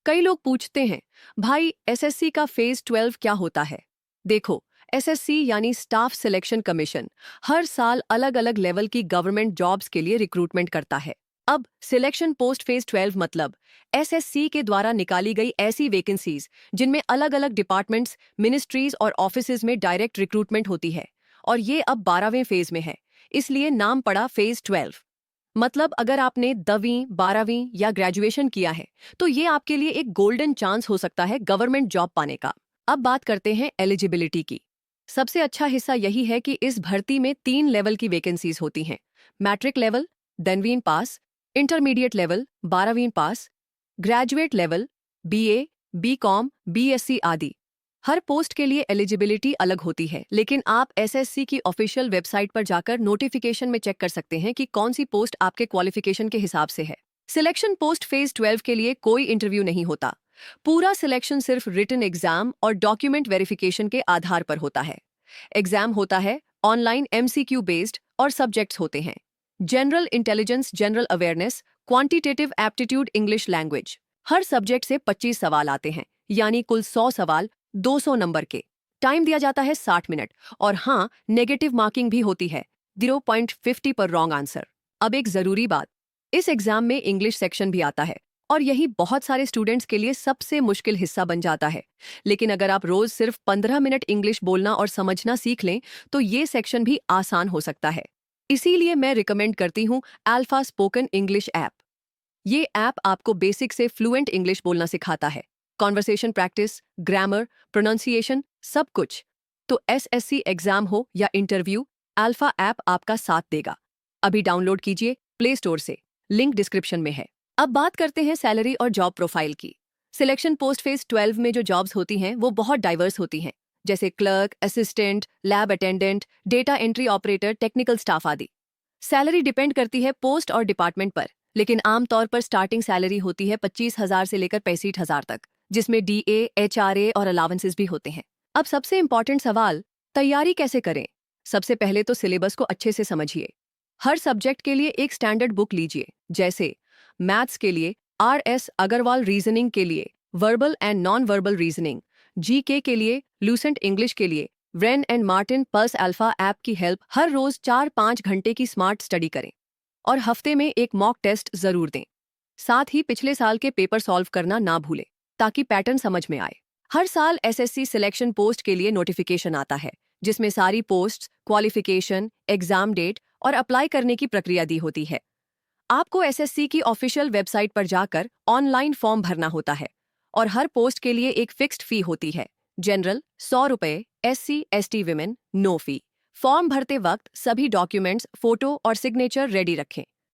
कई लोग पूछते हैं, भाई एसएससी का फेज 12 क्या होता है? देखो, एसएससी यानी स्टाफ सिलेक्शन कमीशन हर साल अलग अलग लेवल की गवर्नमेंट जॉब्स के लिए रिक्रूटमेंट करता है। अब सिलेक्शन पोस्ट फेज 12 मतलब एसएससी के द्वारा निकाली गई ऐसी वैकेंसीज जिनमें अलग अलग डिपार्टमेंट्स, मिनिस्ट्रीज और ऑफिसेज में डायरेक्ट रिक्रूटमेंट होती है। और ये अब 12वें फेज में है, इसलिए नाम पड़ा फेज 12। मतलब अगर आपने 10वीं, 12वीं या ग्रेजुएशन किया है तो ये आपके लिए एक गोल्डन चांस हो सकता है गवर्नमेंट जॉब पाने का। अब बात करते हैं एलिजिबिलिटी की। सबसे अच्छा हिस्सा यही है कि इस भर्ती में 3 लेवल की वैकेंसीज होती हैं। मैट्रिक लेवल, 10वीं पास, इंटरमीडिएट लेवल, 12वीं pass, graduate level, BA, BCom, BSc आदि। हर पोस्ट के लिए एलिजिबिलिटी अलग होती है, लेकिन आप एसएससी की ऑफिशियल वेबसाइट पर जाकर नोटिफिकेशन में चेक कर सकते हैं कि कौन सी पोस्ट आपके क्वालिफिकेशन के हिसाब से है। सिलेक्शन पोस्ट फेज 12 के लिए कोई इंटरव्यू नहीं होता। पूरा सिलेक्शन सिर्फ रिटन एग्जाम और डॉक्यूमेंट वेरिफिकेशन के आधार पर होता है। एग्जाम होता है ऑनलाइन, एमसीक्यू बेस्ड और सब्जेक्ट्स होते हैं general intelligence, general awareness, quantitative aptitude, English language. हर सब्जेक्ट से 25 सवाल आते हैं, यानी कुल 100 सवाल 200 नंबर के। टाइम दिया जाता है 60 मिनट। और हाँ, नेगेटिव मार्किंग भी होती है 0.50 पर रॉन्ग आंसर। अब एक जरूरी बात, इस एग्जाम में इंग्लिश सेक्शन भी आता है और यही बहुत सारे स्टूडेंट्स के लिए सबसे मुश्किल हिस्सा बन जाता है। लेकिन अगर आप रोज सिर्फ 15 मिनट इंग्लिश बोलना और समझना सीख लें तो ये सेक्शन भी आसान हो सकता है। इसीलिए मैं रिकमेंड करती हूँ अल्फा स्पोकन इंग्लिश ऐप। ये ऐप आपको बेसिक से फ्लुएंट इंग्लिश बोलना सिखाता है। कॉन्वर्सेशन प्रैक्टिस, ग्रामर, प्रोनाउंसिएशन, सब कुछ। तो एसएससी एग्जाम हो या इंटरव्यू, अल्फा ऐप आपका साथ देगा। अभी डाउनलोड कीजिए प्ले स्टोर से, लिंक डिस्क्रिप्शन में है। अब बात करते हैं सैलरी और जॉब प्रोफाइल की। सिलेक्शन पोस्ट फेज 12 में जो जॉब्स होती हैं वो बहुत डाइवर्स होती हैं, जैसे clerk, assistant, lab attendant, data entry operator, technical staff आदि। सैलरी डिपेंड करती है पोस्ट और डिपार्टमेंट पर, लेकिन आमतौर पर स्टार्टिंग सैलरी होती है 25,000 से लेकर 65,000 तक, जिसमें डीए, एचआरए और अलावेंसेस भी होते हैं। अब सबसे इंपॉर्टेंट सवाल, तैयारी कैसे करें? सबसे पहले तो सिलेबस को अच्छे से समझिए। हर सब्जेक्ट के लिए एक स्टैंडर्ड बुक लीजिए, जैसे मैथ्स के लिए आर.एस. अग्रवाल, रीजनिंग के लिए verbal and non verbal reasoning, GK के लिए लूसेंट, इंग्लिश के लिए Wren and Martin. Pulse alpha app की हेल्प, हर रोज 4-5 घंटे की स्मार्ट स्टडी करें और हफ्ते में एक मॉक टेस्ट जरूर दें। साथ ही पिछले साल के पेपर सॉल्व करना ना भूलें, ताकि पैटर्न समझ में आए। हर साल एसएससी सिलेक्शन पोस्ट के लिए नोटिफिकेशन आता है, जिसमें सारी पोस्ट्स, क्वालिफिकेशन, एग्जाम डेट और अप्लाई करने की प्रक्रिया दी होती है। आपको एसएससी की ऑफिशियल वेबसाइट पर जाकर ऑनलाइन फॉर्म भरना होता है और हर पोस्ट के लिए एक फिक्स्ड फी होती है। जनरल 100 रुपए, SC ST women no fee. Form भरते वक्त सभी डॉक्यूमेंट्स, फोटो और सिग्नेचर रेडी रखें।